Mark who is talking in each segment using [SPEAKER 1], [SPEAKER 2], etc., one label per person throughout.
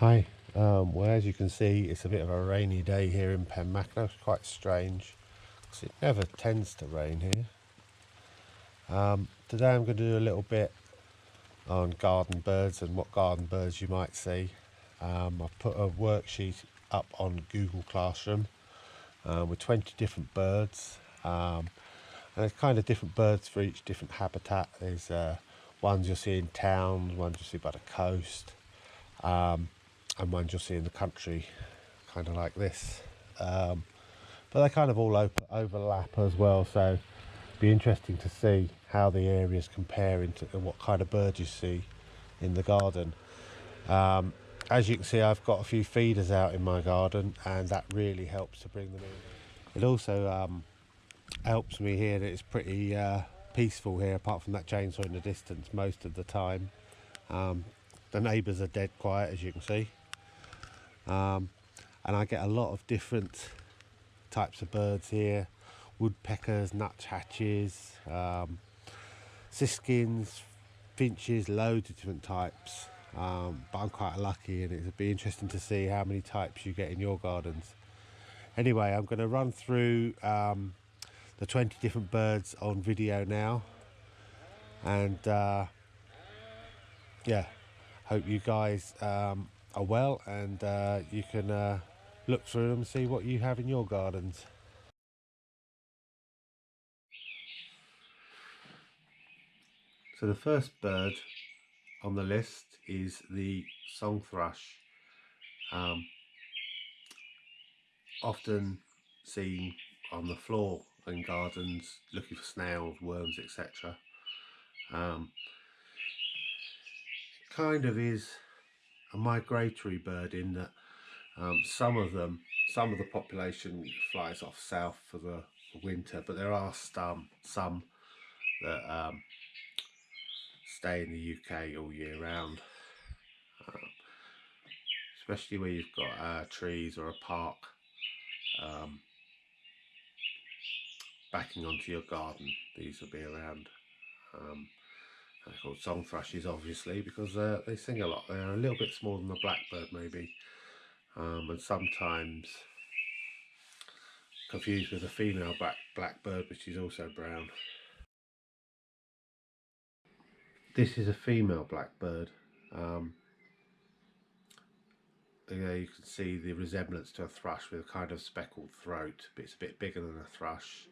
[SPEAKER 1] Hi. Well, as you can see, it's a bit of a rainy day here in Penmacno. It's quite strange because it never tends to rain here. Today I'm going to do a little bit on garden birds and what garden birds you might see. I've put a worksheet up on Google Classroom with 20 different birds. And there's kind of different birds for each different habitat. There's ones you'll see in towns, ones you'll see by the coast, and ones you'll see in the country, kind of like this. But they kind of all overlap as well, so it'd be interesting to see how the areas compare into what kind of birds you see in the garden. As you can see, I've got a few feeders out in my garden, and that really helps to bring them in. It also helps me here that it's pretty peaceful here, apart from that chainsaw in the distance most of the time. The neighbours are dead quiet, as you can see. And I get a lot of different types of birds here: woodpeckers, nuthatches, siskins, finches, loads of different types. But I'm quite lucky, and it'd be interesting to see how many types you get in your gardens. Anyway, I'm going to run through the 20 different birds on video now, and yeah, hope you guys are well, and you can look through them and see what you have in your gardens. So the first bird on the list is the song thrush, often seen on the floor in gardens looking for snails, worms, etc. Kind of is a migratory bird in that some of the population flies off south for the winter, but there are some that stay in the UK all year round, especially where you've got trees or a park backing onto your garden. These will be around. They're called song thrushes, obviously, because they sing a lot. They're a little bit smaller than the blackbird, maybe, and sometimes confused with a female blackbird, which is also brown. This is a female blackbird. There you can see the resemblance to a thrush with a kind of speckled throat, but it's a bit bigger than a thrush.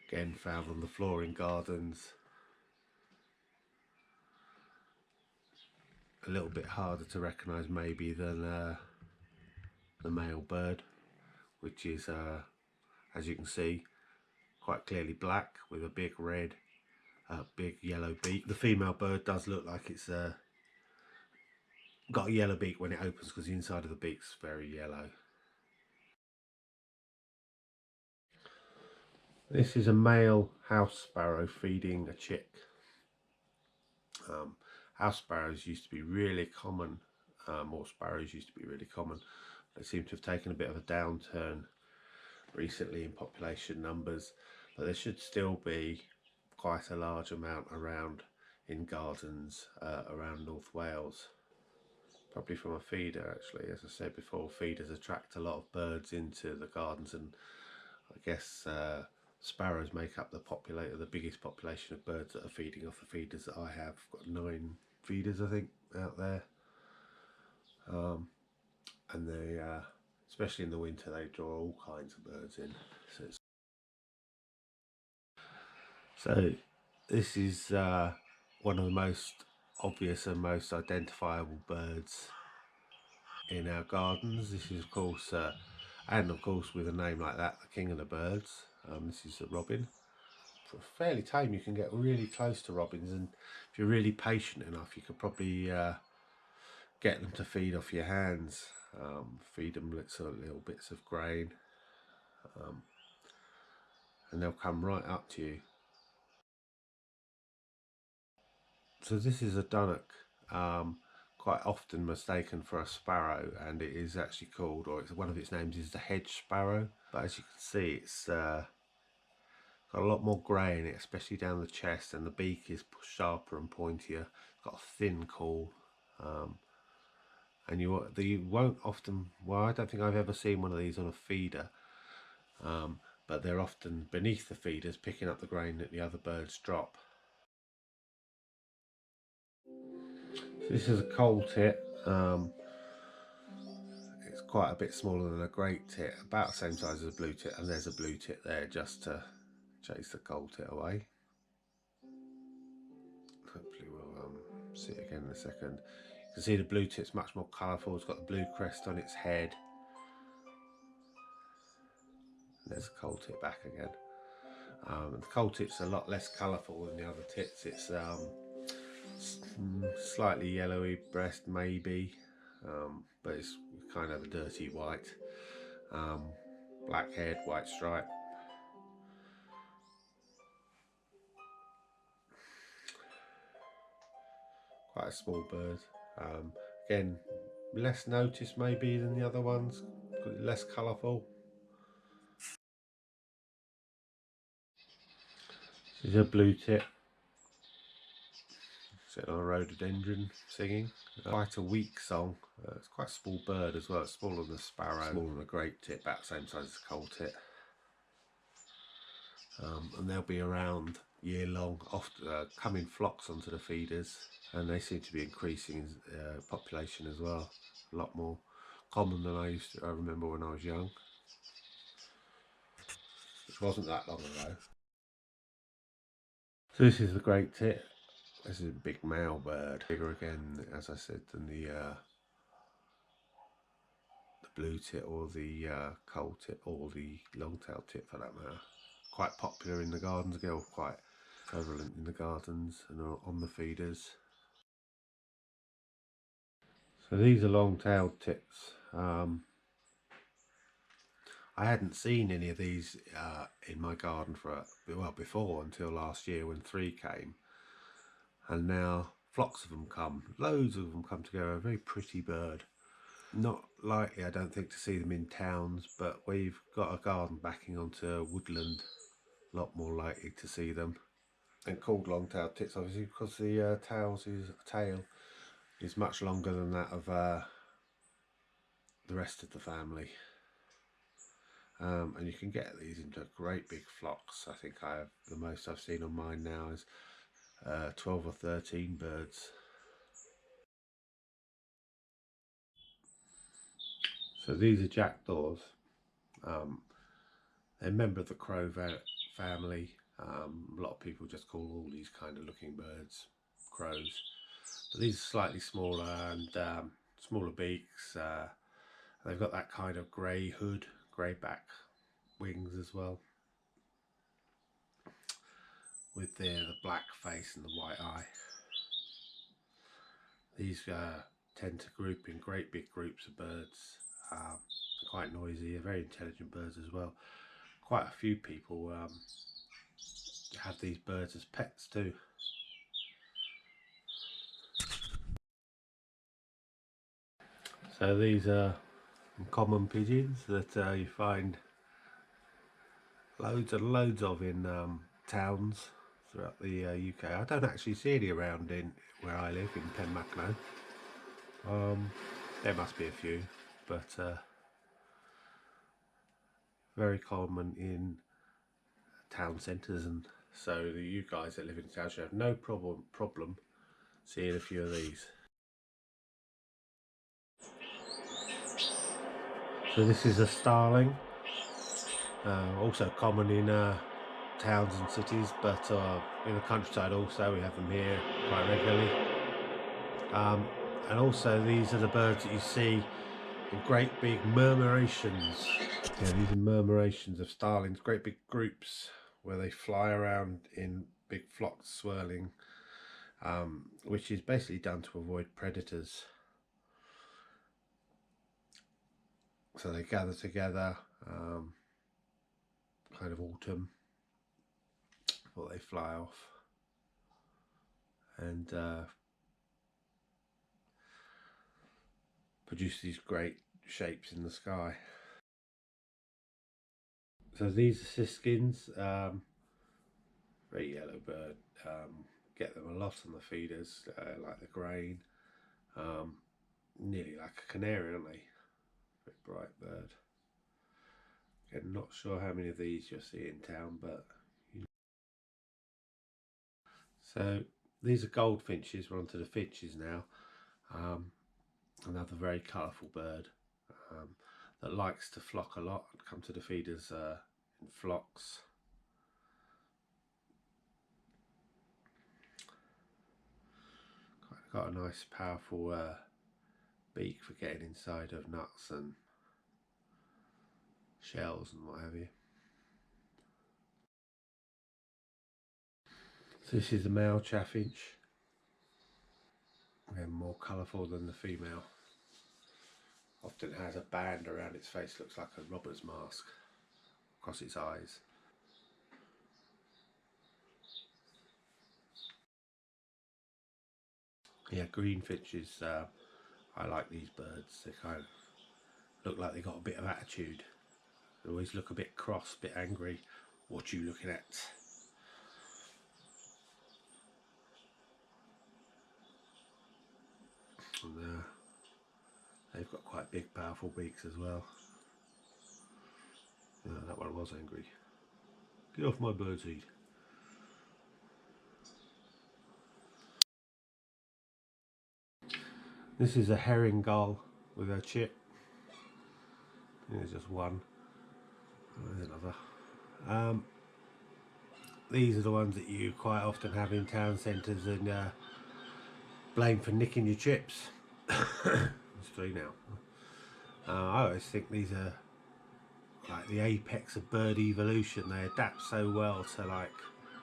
[SPEAKER 1] Again, found on the floor in gardens. A little bit harder to recognise maybe than the male bird, which is, as you can see, quite clearly black with a big red, big yellow beak. The female bird does look like it's got a yellow beak when it opens, because the inside of the beak's very yellow. This is a male house sparrow feeding a chick. House sparrows used to be really common, or sparrows used to be really common. They seem to have taken a bit of a downturn recently in population numbers, but there should still be quite a large amount around in gardens around North Wales. Probably from a feeder, actually. As I said before, feeders attract a lot of birds into the gardens, and I guess sparrows make up the biggest population of birds that are feeding off the feeders that I have. I've got 9 feeders, I think, out there, and they, especially in the winter, they draw all kinds of birds in. So this is one of the most obvious and most identifiable birds in our gardens. This is, of course, and of course with a name like that, the king of the birds. This is a robin. Fairly tame. You can get really close to robins, and if you're really patient enough, you could probably get them to feed off your hands. Feed them little bits of grain, and they'll come right up to you. So this is a dunnock, quite often mistaken for a sparrow, and it is actually called, or one of its names is the hedge sparrow. But as you can see, it's got a lot more grey in it, especially down the chest, and the beak is sharper and pointier. It's got a thin call, and you won't often, well, I don't think I've ever seen one of these on a feeder, but they're often beneath the feeders picking up the grain that the other birds drop. So this is a coal tit. It's quite a bit smaller than a great tit, about the same size as a blue tit, and there's a blue tit there just to chase the coal tit away. Hopefully we'll see it again in a second. You can see the blue tit's much more colourful. It's got the blue crest on its head. There's the coal tit back again. The coal tit's a lot less colourful than the other tits. It's slightly yellowy breast maybe, but it's kind of a dirty white. Black head, white stripe. Quite a small bird. Again, less noticed maybe than the other ones, less colourful. This is a blue tit sitting on a rhododendron singing. Quite a weak song. It's quite a small bird as well. It's smaller than a sparrow, smaller than a great tit, about the same size as a coal tit. And they'll be around year long, often come in flocks onto the feeders, and they seem to be increasing in population as well. A lot more common than I remember when I was young, which wasn't that long ago. So this is the great tit. This is a big male bird, bigger again, as I said, than the blue tit or the coal tit or the long-tailed tit for that matter. Quite popular in the gardens again, quite prevalent in the gardens and on the feeders. So these are long-tailed tits. I hadn't seen any of these in my garden before until last year when 3 came, and now flocks of them come, loads of them come together. A very pretty bird. Not likely, I don't think, to see them in towns, but where you've got a garden backing onto a woodland, a lot more likely to see them. And called long-tailed tits obviously because the tail is much longer than that of the rest of the family. And you can get these into great big flocks. I think the most I've seen on mine now is 12 or 13 birds. So these are jackdaws. They're a member of the crow family. A lot of people just call all these kind of looking birds crows. But these are slightly smaller and smaller beaks. They've got that kind of grey hood, grey back wings as well, with the black face and the white eye. These tend to group in great big groups of birds. Quite noisy, they're very intelligent birds as well. Quite a few people have these birds as pets too. So these are common pigeons that you find loads and loads of in towns throughout the UK. I don't actually see any around in where I live in Penmacno. There must be a few, but very common in town centres, and so you guys that live in towns should have no problem seeing a few of these. So this is a starling, also common in towns and cities, but in the countryside also we have them here quite regularly. And also these are the birds that you see in great big murmurations. Yeah, these are murmurations of starlings, great big groups where they fly around in big flocks swirling, which is basically done to avoid predators. So they gather together, kind of autumn, before they fly off, and produce these great shapes in the sky. So these are siskins, very yellow bird. Get them a lot on the feeders, like the grain. nearly like a canary, aren't they? Very bright bird. Again, not sure how many of these you'll see in town, but so these are goldfinches. We're on to the finches now. Another very colourful bird that likes to flock a lot and come to the feeders in flocks. Got a nice powerful beak for getting inside of nuts and shells and what have you. So this is the male chaffinch. Again, more colourful than the female. Often has a band around its face, looks like a robber's mask across its eyes. Yeah, greenfinches, I like these birds. They kind of look like they got a bit of attitude. They always look a bit cross, a bit angry. What are you looking at? And they've got quite big, powerful beaks as well. Yeah, that one was angry. Get off my birdseed. This is a herring gull with a chip. There's just one. There's another. These are the ones that you quite often have in town centres and blame for nicking your chips. There's three now. I always think these are like the apex of bird evolution. They adapt so well to like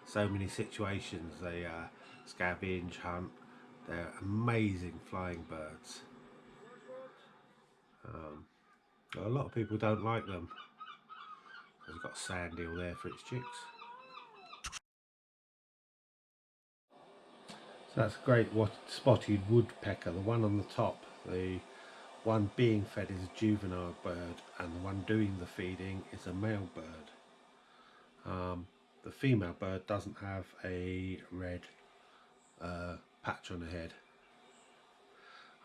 [SPEAKER 1] so many situations. They scavenge, hunt. They're amazing flying birds. A lot of people don't like them. It's got a sand eel there for its chicks. So that's a great spotted woodpecker. The one on the top, the one being fed is a juvenile bird, and the one doing the feeding is a male bird. The female bird doesn't have a red patch on the head.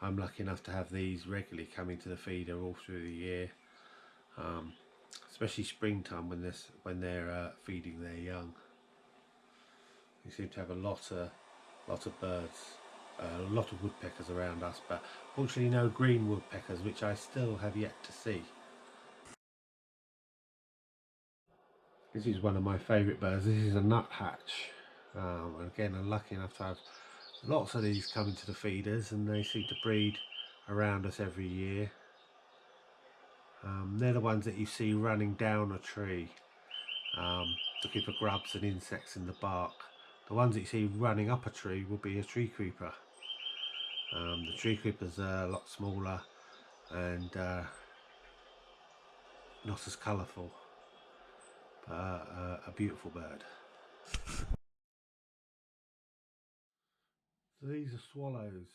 [SPEAKER 1] I'm lucky enough to have these regularly coming to the feeder all through the year, especially springtime when they're feeding their young. We seem to have a lot of birds, a lot of woodpeckers around us, but fortunately no green woodpeckers, which I still have yet to see. This is one of my favourite birds. This is a nuthatch. And again, I'm lucky enough to have lots of these coming to the feeders, and they seem to breed around us every year. They're the ones that you see running down a tree, looking for grubs and insects in the bark. The ones that you see running up a tree will be a tree creeper. The tree creepers are a lot smaller and not as colourful, but a beautiful bird. So these are swallows.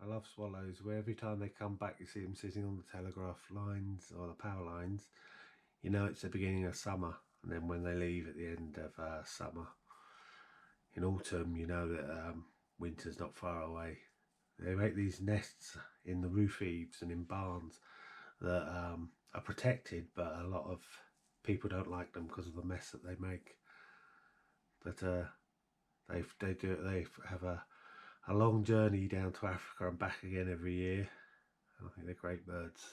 [SPEAKER 1] I love swallows, where every time they come back you see them sitting on the telegraph lines or the power lines. You know it's the beginning of summer, and then when they leave at the end of summer, in autumn, you know that winter's not far away. They make these nests in the roof eaves and in barns that are protected, but a lot of people don't like them because of the mess that they make. But they have a long journey down to Africa and back again every year. I think they're great birds.